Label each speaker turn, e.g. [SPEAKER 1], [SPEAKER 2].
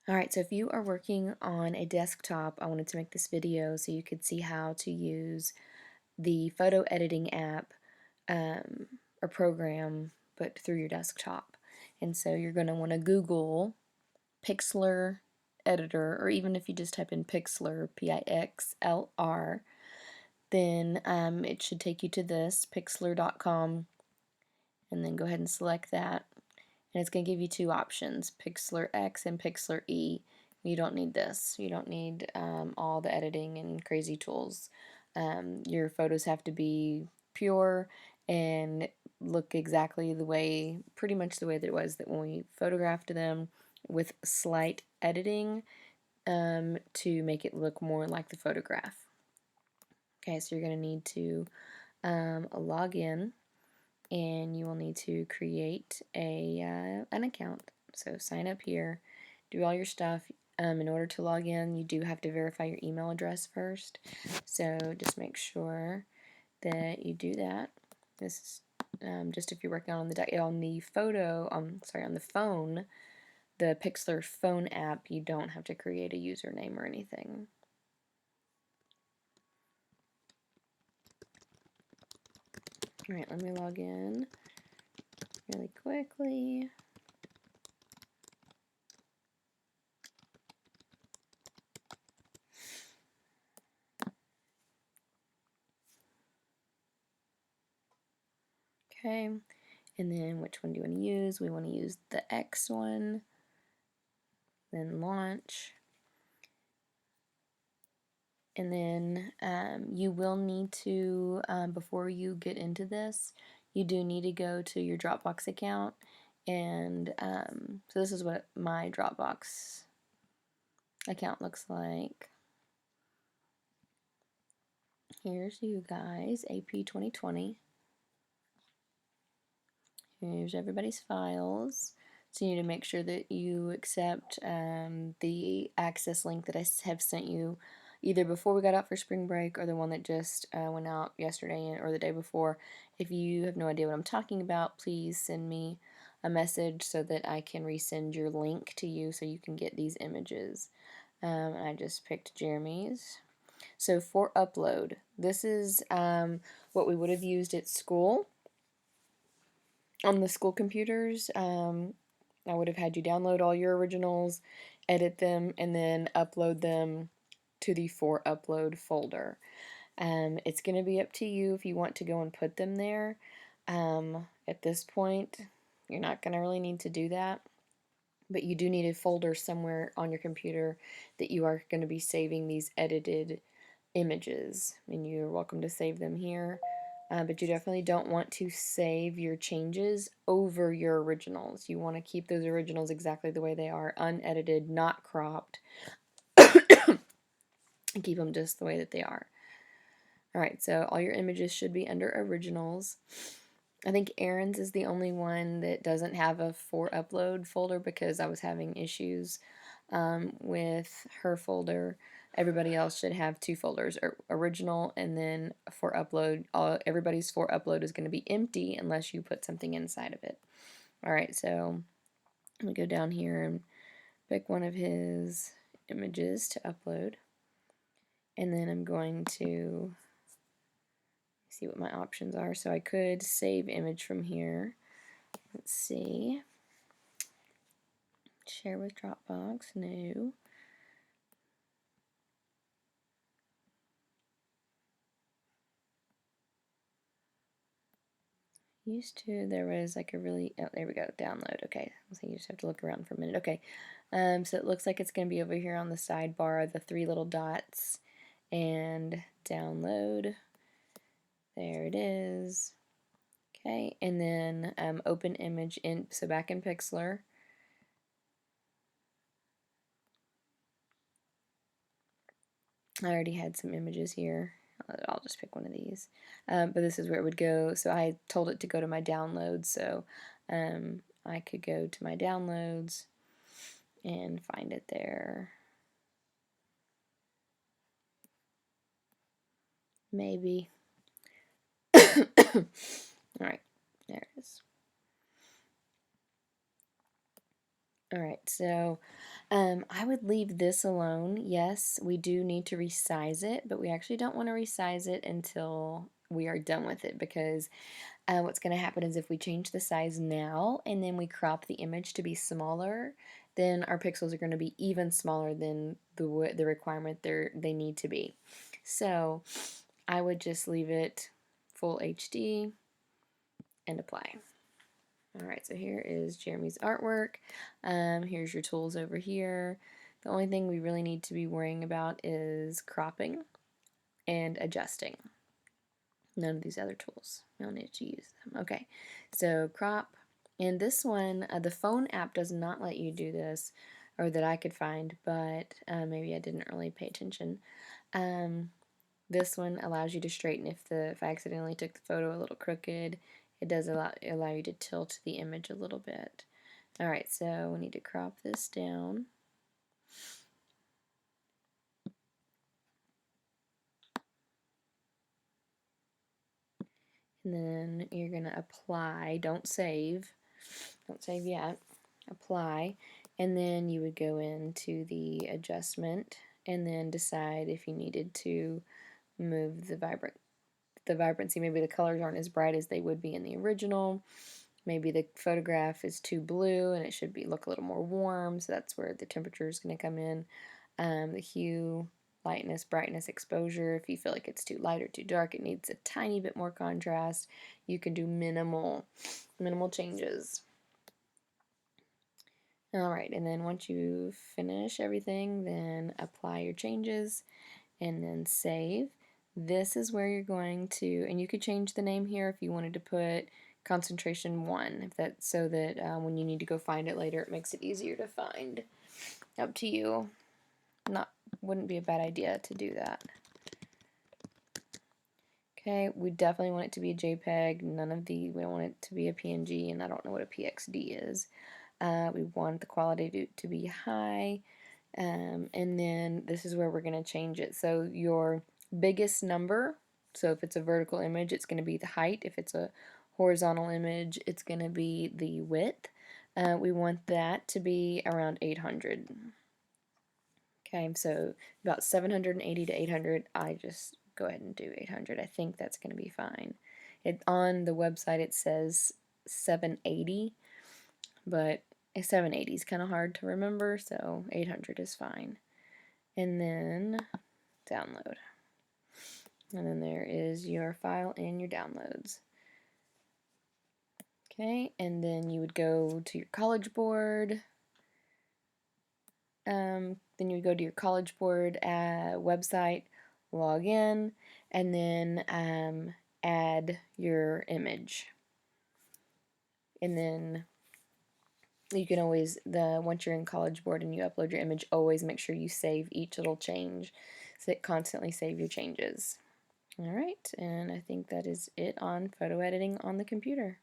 [SPEAKER 1] Alright, so if you are working on a desktop, I wanted to make this video so you could see how to use the photo editing app or program, but through your desktop. And so you're going to want to Google Pixlr editor, or even if you just type in Pixlr, Pixlr, then it should take you to this, pixlr.com, and then go ahead and select that. And it's going to give you two options, Pixlr X and Pixlr E. You don't need this. You don't need all the editing and crazy tools. Your photos have to be pure and look exactly the way, pretty much the way that it was that when we photographed them, with slight editing to make it look more like the photograph. Okay, so you're going to need to log in, and you will need to create an account. So sign up here, do all your stuff. In order to log in, you do have to verify your email address first. So just make sure that you do that. This is just if you're working on the phone, the Pixlr phone app, you don't have to create a username or anything. Alright, let me log in really quickly. Okay, and then which one do you want to use? We want to use the X one, then launch. And then you will need to, before you get into this, you do need to go to your Dropbox account. And so this is what my Dropbox account looks like. Here's you guys, AP 2020. Here's everybody's files. So you need to make sure that you accept the access link that I have sent you either before we got out for spring break or the one that just went out yesterday or the day before. If you have no idea what I'm talking about, please send me a message so that I can resend your link to you so you can get these images. I just picked Jeremy's. So for upload, this is what we would have used at school. On the school computers, I would have had you download all your originals, edit them, and then upload them to the For Upload folder. It's going to be up to you if you want to go and put them there. At this point, you're not going to really need to do that, but you do need a folder somewhere on your computer that you are going to be saving these edited images, and you're welcome to save them here. But you definitely don't want to save your changes over your originals. You want to keep those originals exactly the way they are, unedited, not cropped, and keep them just the way that they are. Alright, so all your images should be under originals. I think Erin's is the only one that doesn't have a For Upload folder because I was having issues with her folder. Everybody else should have two folders, original and then For Upload. Everybody's For Upload is going to be empty unless you put something inside of it. Alright, so I'm going to go down here and pick one of his images to upload. And then I'm going to see what my options are. So I could save image from here. Let's see. Share with Dropbox, no. Used to, there was like a really, oh, there we go, download. Okay, so you just have to look around for a minute. Okay, so it looks like it's going to be over here on the sidebar, the three little dots, and download. There it is. Okay, and then open image in, so back in Pixlr. I already had some images here. I'll just pick one of these. But this is where it would go. So I told it to go to my downloads. So I could go to my downloads and find it there. Maybe. Alright, there it is. Alright, so I would leave this alone. Yes, we do need to resize it, but we actually don't want to resize it until we are done with it, because what's going to happen is if we change the size now and then we crop the image to be smaller, then our pixels are going to be even smaller than the requirement they need to be. So I would just leave it full HD and apply. Alright, so here is Jeremy's artwork. Here's your tools over here. The only thing we really need to be worrying about is cropping and adjusting. None of these other tools. We don't need to use them. Okay, so crop. And this one, the phone app does not let you do this, or that I could find, but maybe I didn't really pay attention. This one allows you to straighten if I accidentally took the photo a little crooked. It does allow you to tilt the image a little bit. Alright, so we need to crop this down. And then you're going to apply, don't save yet, apply, and then you would go into the adjustment and then decide if you needed to move the vibrancy. Maybe the colors aren't as bright as they would be in the original. Maybe the photograph is too blue and it should look a little more warm, so that's where the temperature is going to come in. The hue, lightness, brightness, exposure. If you feel like it's too light or too dark, it needs a tiny bit more contrast, you can do minimal changes. Alright, and then once you finish everything, then apply your changes and then save. This is where you're going to, and you could change the name here if you wanted to put concentration 1, if that, so that when you need to go find it later, it makes it easier to find. Up to you. Wouldn't be a bad idea to do that. Okay, we definitely want it to be a JPEG. We don't want it to be a PNG, and I don't know what a PXD is. We want the quality to be high, and then this is where we're going to change it. So your biggest number, so if it's a vertical image, it's going to be the height. If it's a horizontal image, it's going to be the width. We want that to be around 800. Okay, so about 780 to 800, I just go ahead and do 800. I think that's going to be fine. On the website it says 780, but 780 is kind of hard to remember, so 800 is fine. And then download. And then there is your file and your downloads. Okay, and then you would go to your College Board. Then you would go to your College Board website, log in, and then add your image. And then you can always, once you're in College Board and you upload your image, always make sure you save each little change, so constantly save your changes. Alright, and I think that is it on photo editing on the computer.